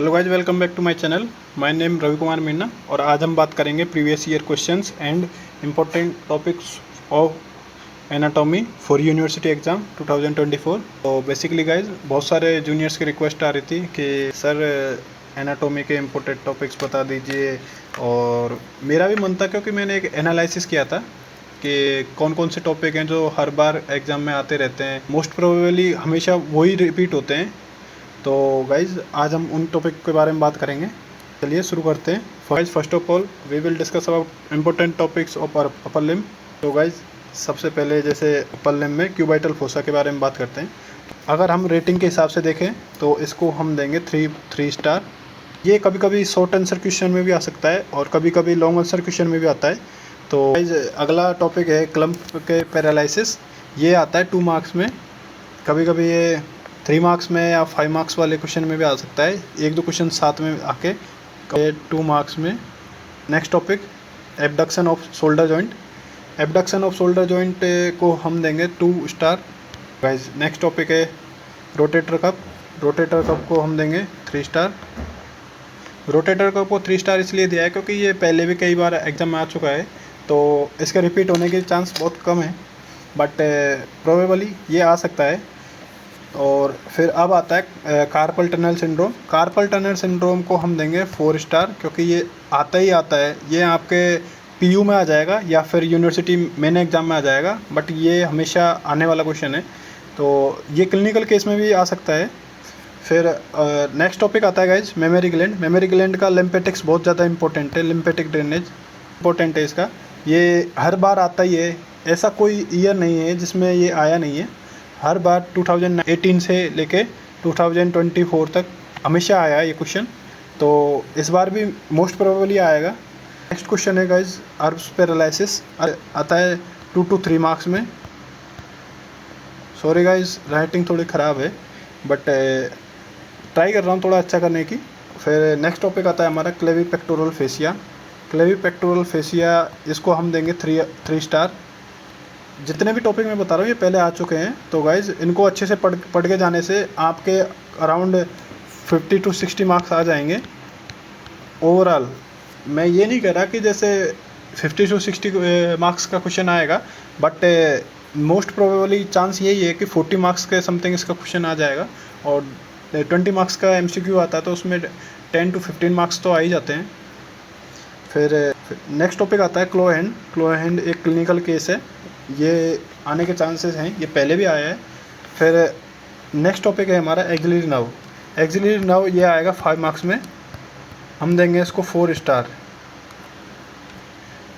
Hello guys, welcome back to my channel. My name Ravi Kumar Meena और आज हम बात करेंगे previous year questions and important topics of anatomy for university exam 2024। तो basically guys बहुत सारे जूनियर्स की रिक्वेस्ट आ रही थी कि सर एनाटॉमी के इम्पोर्टेंट टॉपिक्स बता दीजिए, और मेरा भी मन था क्योंकि मैंने एक एनालिसिस किया था कि कौन कौन से टॉपिक हैं जो हर बार एग्ज़ाम में आते रहते हैं, मोस्ट प्रोबेबली हमेशा वही रिपीट होते हैं। तो गाइज़ आज हम उन टॉपिक के बारे में बात करेंगे। चलिए शुरू करते हैं। Guys first of all we will discuss about important topics of upper limb. तो गाइज सबसे पहले जैसे अपर लिम्ब में क्यूबाइटल फोसा के बारे में बात करते हैं। अगर हम रेटिंग के हिसाब से देखें तो इसको हम देंगे थ्री स्टार। ये कभी कभी शॉर्ट आंसर क्वेश्चन में भी आ सकता है और कभी कभी लॉन्ग आंसर क्वेश्चन में भी आता है। तो गाइज अगला टॉपिक है क्लम्प के पैरालिसिस। ये आता है 2 मार्क्स में, कभी कभी ये 3 मार्क्स में या 5 मार्क्स वाले क्वेश्चन में भी आ सकता है। एक दो क्वेश्चन साथ में आके 2 मार्क्स में। Next topic abduction off shoulder joint. Abduction off shoulder joint को हम देंगे 2 स्टार। गाइस नेक्स्ट टॉपिक है रोटेटर कप। रोटेटर कप को हम देंगे 3 स्टार। रोटेटर कप को 3 स्टार इसलिए दिया है क्योंकि ये पहले भी कई बार एग्जाम में आ चुका है, तो इसका रिपीट होने के चांस बहुत कम है, बट प्रोबेबली ये आ सकता है। और फिर अब आता है carpal tunnel syndrome. Carpal tunnel syndrome को हम देंगे 4 स्टार क्योंकि ये आता ही आता है। ये आपके पीयू में आ जाएगा या फिर यूनिवर्सिटी मेन एग्ज़ाम में आ जाएगा, बट ये हमेशा आने वाला क्वेश्चन है, तो ये क्लिनिकल केस में भी आ सकता है। फिर नेक्स्ट टॉपिक आता है guys memory gland. Memory gland का लिम्फेटिक्स बहुत ज़्यादा इंपॉर्टेंट है। लिम्फेटिक ड्रेनेज इंपॉर्टेंट है इसका। ये हर बार आता ही है, ऐसा कोई ईयर नहीं है जिसमें ये आया नहीं है। हर बार 2018 से लेके 2024 तक हमेशा आया है ये क्वेश्चन, तो इस बार भी मोस्ट प्रोबेबली आएगा। नेक्स्ट क्वेश्चन है गाइज अर्ब्स पैरालिसिस। आता है 2 to 3 मार्क्स में। सॉरी गाइज राइटिंग थोड़ी ख़राब है, बट ट्राई कर रहा हूँ थोड़ा अच्छा करने की। फिर नेक्स्ट टॉपिक आता है हमारा क्लेवी पेक्टोरल फेसिया। क्लेवी पेक्टोरल फेसिया इसको हम देंगे 3 स्टार। जितने भी टॉपिक मैं बता रहा हूँ ये पहले आ चुके हैं, तो गाइज़ इनको अच्छे से पढ़ के जाने से आपके अराउंड 50 to 60 मार्क्स आ जाएंगे ओवरऑल। मैं ये नहीं कह रहा कि जैसे 50 to 60 मार्क्स का क्वेश्चन आएगा, बट मोस्ट प्रोबेबली चांस यही है कि 40 मार्क्स के समथिंग इसका क्वेश्चन आ जाएगा। और 20 मार्क्स का MCQ आता है तो उसमें 10 to 15 मार्क्स तो आ ही जाते हैं। फिर नेक्स्ट टॉपिक आता है क्लो हैंड। क्लो हैंड एक क्लिनिकल केस है, ये आने के चांसेस हैं, ये पहले भी आया है। फिर नेक्स्ट टॉपिक है हमारा एक्सिलरी नर्व। एक्सिलरी नर्व ये आएगा 5 मार्क्स में, हम देंगे इसको 4 स्टार।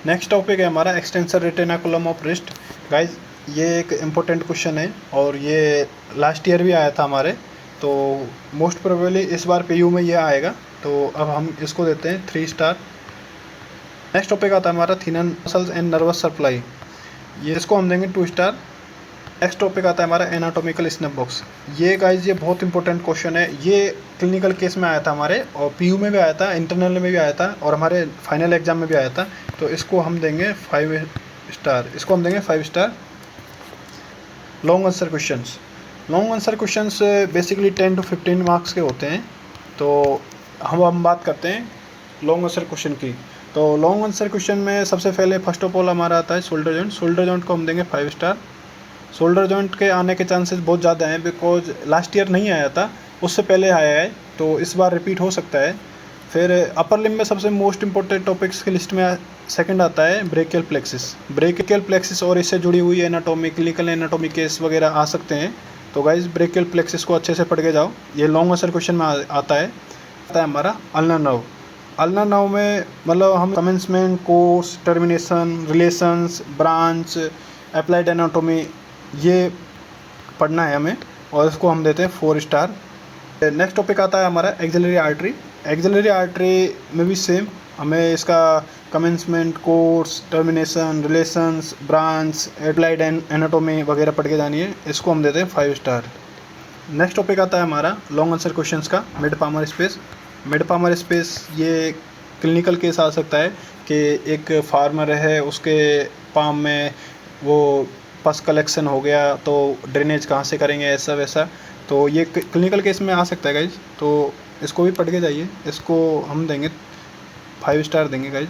नेक्स्ट टॉपिक है हमारा extensor retinaculum of wrist. Guys ये एक इम्पोर्टेंट क्वेश्चन है और ये लास्ट ईयर भी आया था हमारे, तो मोस्ट प्रोबेबली इस बार PU में ये आएगा, तो अब हम इसको देते हैं 3 स्टार। नेक्स्ट टॉपिक आता है हमारा थिनन मसल्स एंड नर्वस सप्लाई। ये इसको हम देंगे 2 स्टार। नेक्स्ट टॉपिक आता है हमारा एनाटॉमिकल स्नैप बॉक्स। ये गाइज ये बहुत इंपॉर्टेंट क्वेश्चन है। ये क्लिनिकल केस में आया था हमारे, और PU में भी आया था, इंटरनल में भी आया था, और हमारे फाइनल एग्जाम में भी आया था, तो इसको हम देंगे 5 स्टार। इसको हम देंगे 5 star. Long answer questions. Long answer questions basically 10 to 15 marks के होते हैं, तो हम बात करते हैं लॉन्ग आंसर क्वेश्चन की। तो लॉन्ग आंसर क्वेश्चन में सबसे पहले फर्स्ट ऑफ ऑल हमारा आता है शोल्डर जॉइंट। शोल्डर जॉइंट को हम देंगे 5 स्टार। शोल्डर जॉइंट के आने के चांसेस बहुत ज़्यादा हैं, बिकॉज लास्ट ईयर नहीं आया था, उससे पहले आया है, तो इस बार रिपीट हो सकता है। फिर अपर लिम्ब में सबसे मोस्ट इंपॉर्टेंट टॉपिक्स की लिस्ट में सेकंड आता है ब्रेकियल प्लेक्सिस। ब्रेकियल प्लेक्सिस और इससे जुड़ी हुई एनाटॉमी, क्लिनिकल एनाटॉमी केस वगैरह आ सकते हैं, तो गाइज ब्रेकियल प्लेक्सिस को अच्छे से पढ़ के जाओ, ये लॉन्ग आंसर क्वेश्चन में आता है हमारा अल्नर नर्व। अल्नर नर्व में मतलब हम commencement, course, termination, relations, branch, applied anatomy ये पढ़ना है हमें, और इसको हम देते हैं 4 स्टार। नेक्स्ट टॉपिक आता है हमारा एक्सिलरी आर्टरी। एक्सिलरी आर्टरी में भी सेम हमें इसका commencement, course, termination, relations, branch, applied anatomy वगैरह पढ़ के जानी है, इसको हम देते हैं 5 स्टार। नेक्स्ट टॉपिक आता है हमारा लॉन्ग आंसर क्वेश्चंस का mid palmar space. Mid palmar space ये क्लिनिकल केस आ सकता है कि एक फार्मर है, उसके पाम में वो पस कलेक्शन हो गया, तो ड्रेनेज कहाँ से करेंगे, ऐसा वैसा, तो ये क्लिनिकल केस में आ सकता है गाइज, तो इसको भी पढ़ के जाइए, इसको हम देंगे 5 स्टार देंगे गाइज।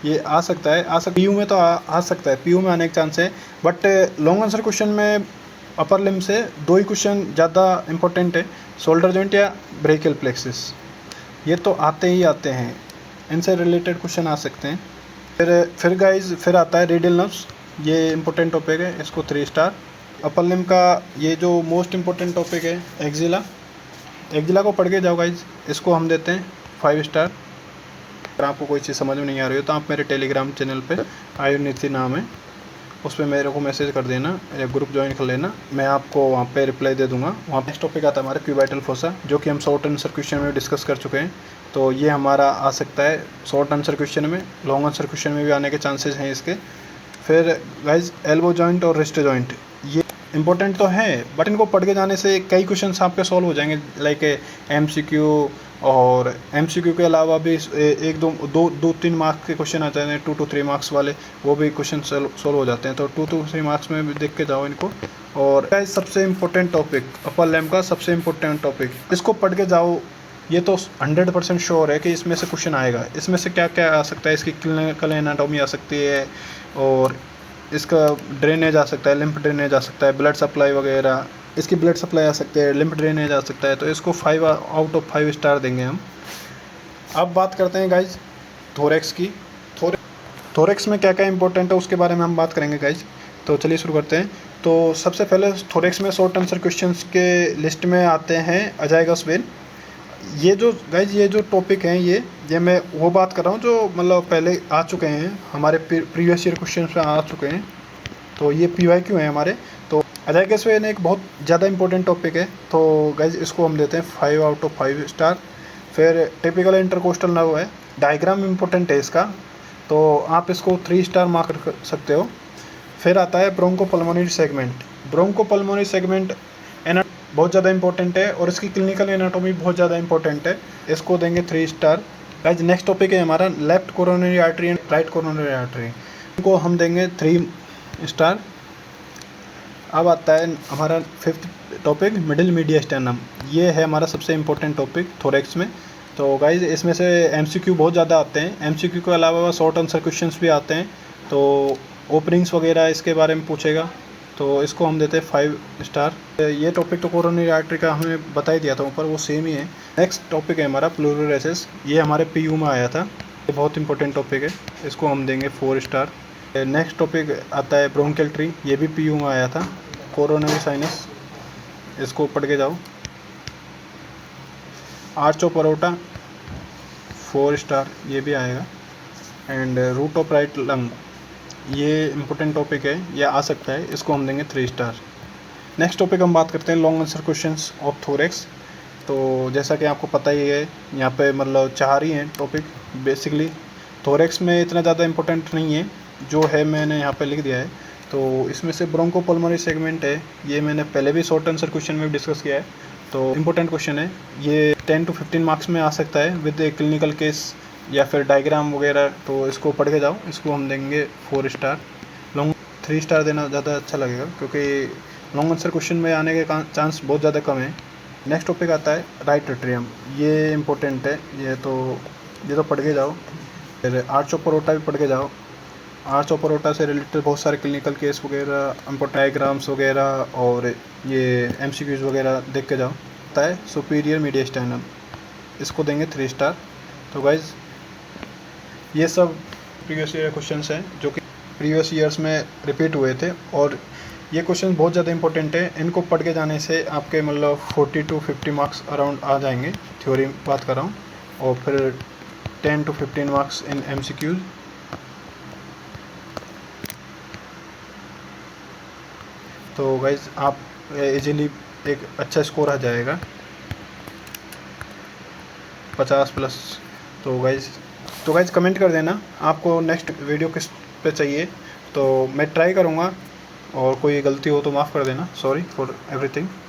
ये आ सकता है, पीयू में तो आ सकता है, पीयू में आने के चांस है, बट लॉन्ग आंसर क्वेश्चन में अपर लिम से 2 ही क्वेश्चन ज़्यादा इंपॉर्टेंट है, शोल्डर जॉइंट या ब्रेकियल प्लेक्सिस। ये तो आते ही आते हैं, इनसे रिलेटेड क्वेश्चन आ सकते हैं। फिर गाइज फिर आता है रेडियल नर्व्स, ये इंपॉर्टेंट टॉपिक है, इसको 3 स्टार। अपर लिम का ये जो मोस्ट इंपॉर्टेंट टॉपिक है एक्जिला को पढ़ के जाओ गाइज, इसको हम देते हैं 5 स्टार। अगर आपको कोई चीज़ समझ में नहीं आ रही हो तो आप मेरे टेलीग्राम चैनल पे आयुर्नीति नाम है, उस पर मेरे को मैसेज कर देना या ग्रुप ज्वाइन कर लेना, मैं आपको वहाँ पे रिप्लाई दे दूंगा। वहाँ पे नेक्स्ट टॉपिक आता है हमारा क्यूबाइटल फोसा, जो कि हम शॉर्ट आंसर क्वेश्चन में डिस्कस कर चुके हैं। तो ये हमारा आ सकता है शॉर्ट आंसर क्वेश्चन में, लॉन्ग आंसर क्वेश्चन में भी आने के चांसेस हैं इसके। फिर गाइज एल्बो जॉइंट और रिस्ट जॉइंट, ये इंपॉर्टेंट तो है, बट इनको पढ़ के जाने से कई क्वेश्चन आपके सॉल्व हो जाएंगे, लाइक MCQ, और MCQ के अलावा भी 1-2-3 मार्क्स के क्वेश्चन आ जाते हैं, 2 to 3 मार्क्स वाले, वो भी क्वेश्चन सॉल्व हो जाते हैं। तो 2 to 3 मार्क्स में भी देख के जाओ इनको। और सबसे इम्पोर्टेंट टॉपिक अपर लिम्ब का, सबसे इम्पोर्टेंट टॉपिक, इसको पढ़ के जाओ। ये तो 100% श्योर है कि इसमें से क्वेश्चन आएगा। इसमें से क्या क्या आ सकता है, इसकी क्लिनिकल एनाटॉमी आ सकती है, और इसका ड्रेनेज आ सकता है, लिम्फ ड्रेनेज आ सकता है, ब्लड सप्लाई वगैरह, इसकी ब्लड सप्लाई आ सकती है, लिम्फ ड्रेनेज आ सकता है। तो इसको 5 आउट ऑफ 5 स्टार देंगे हम। अब बात करते हैं गाइज थोरेक्स की। थोरेक्स में क्या क्या इंपॉर्टेंट है उसके बारे में हम बात करेंगे गाइज। तो चलिए शुरू करते हैं। तो सबसे पहले थोरेक्स में शॉर्ट आंसर क्वेश्चंस के लिस्ट में आते हैं अजाइगस वेन। ये जो गाइज ये जो टॉपिक हैं, ये मैं वो बात कर रहा हूँ जो मतलब पहले आ चुके हैं, हमारे प्रीवियस ईयर क्वेश्चन में आ चुके हैं। तो ये PYQ है हमारे। तो अजाइगस वेन एक बहुत ज़्यादा इंपॉर्टेंट टॉपिक है, तो गाइज इसको हम देते हैं 5 आउट ऑफ 5 स्टार। फिर टिपिकल इंटरकोस्टल नर्व है, डायग्राम इंपॉर्टेंट है इसका, तो आप इसको 3 स्टार मार्क कर सकते हो। फिर आता है ब्रोंकोपल्मोनरी सेगमेंट। ब्रोंकोपल्मोनरी सेगमेंट बहुत ज़्यादा इंपॉर्टेंट है, और इसकी क्लिनिकल एनाटॉमी बहुत ज़्यादा इंपॉर्टेंट है, इसको देंगे 3 स्टार। गाइज नेक्स्ट टॉपिक है हमारा left coronary artery and right coronary artery, इनको हम देंगे 3 स्टार। अब आता है हमारा 5th टॉपिक मिडिल मीडियस्टेनम। ये है हमारा सबसे इम्पोर्टेंट टॉपिक थोरेक्स में। तो गाइज इसमें से MCQ बहुत ज़्यादा आते हैं, MCQ के अलावा शॉर्ट आंसर क्वेश्चंस भी आते हैं, तो ओपनिंग्स वगैरह इसके बारे में पूछेगा, तो इसको हम देते हैं 5 स्टार। ये टॉपिक तो कोरोनरी आर्टरी का हमें बता ही दिया था ऊपर, वो सेम ही है। नेक्स्ट टॉपिक है हमारा प्लूरल, ये हमारे PU में आया था, ये बहुत इंपॉर्टेंट टॉपिक है, इसको हम देंगे 4 स्टार। नेक्स्ट टॉपिक आता है ब्रोंकियल ट्री, ये भी PU में आया था। कोरोनरी साइनस, इसको पढ़ के जाओ। आर्च ऑफ परोटा 4 स्टार, ये भी आएगा। And root of right lung, ये इंपॉर्टेंट टॉपिक है, ये आ सकता है, इसको हम देंगे 3 स्टार। नेक्स्ट टॉपिक हम बात करते हैं long answer questions of thorax. तो जैसा कि आपको पता ही है, यहाँ पे मतलब 4 ही हैं टॉपिक बेसिकली। थोरेक्स में इतना ज़्यादा इंपॉर्टेंट नहीं है, जो है मैंने यहाँ पे लिख दिया है। तो इसमें से ब्रोंकोपल्मोनरी सेगमेंट है, ये मैंने पहले भी शॉर्ट आंसर क्वेश्चन में डिस्कस किया है, तो इम्पोर्टेंट क्वेश्चन है। ये 10 to 15 मार्क्स में आ सकता है विद ए क्लिनिकल केस या फिर डायग्राम वगैरह, तो इसको पढ़ के जाओ, इसको हम देंगे 4 स्टार। लॉन्ग 3 स्टार देना ज़्यादा अच्छा लगेगा, क्योंकि लॉन्ग आंसर क्वेश्चन में आने के चांस बहुत ज़्यादा कम है। नेक्स्ट टॉपिक आता है राइट एट्रियम, ये इंपॉर्टेंट है, ये तो पढ़ के जाओ। फिर आर्च ऑफ परोटा भी पढ़ के जाओ। आर्च ऑफ परोटा से रिलेटेड बहुत सारे क्लिनिकल केस वगैरह, डायग्राम्स वगैरह, और ये MCQs वगैरह देख के जाओ। आता है सुपीरियर मीडियस्टेनम, इसको देंगे 3 स्टार। तो गाइज ये सब प्रीवियस ईयर क्वेश्चंस हैं जो कि प्रीवियस ईयर्स में रिपीट हुए थे, और ये क्वेश्चन बहुत ज़्यादा इंपॉर्टेंट है। इनको पढ़ के जाने से आपके मतलब 40 to 50 मार्क्स अराउंड आ जाएंगे, थ्योरी बात कर रहा हूँ, और फिर 10 to 15 मार्क्स इन MCQs। तो गाइज आप इजीली एक अच्छा स्कोर आ जाएगा 50+। तो गाइज कमेंट कर देना आपको नेक्स्ट वीडियो किस पे चाहिए, तो मैं ट्राई करूँगा, और कोई गलती हो तो माफ़ कर देना। Sorry for everything.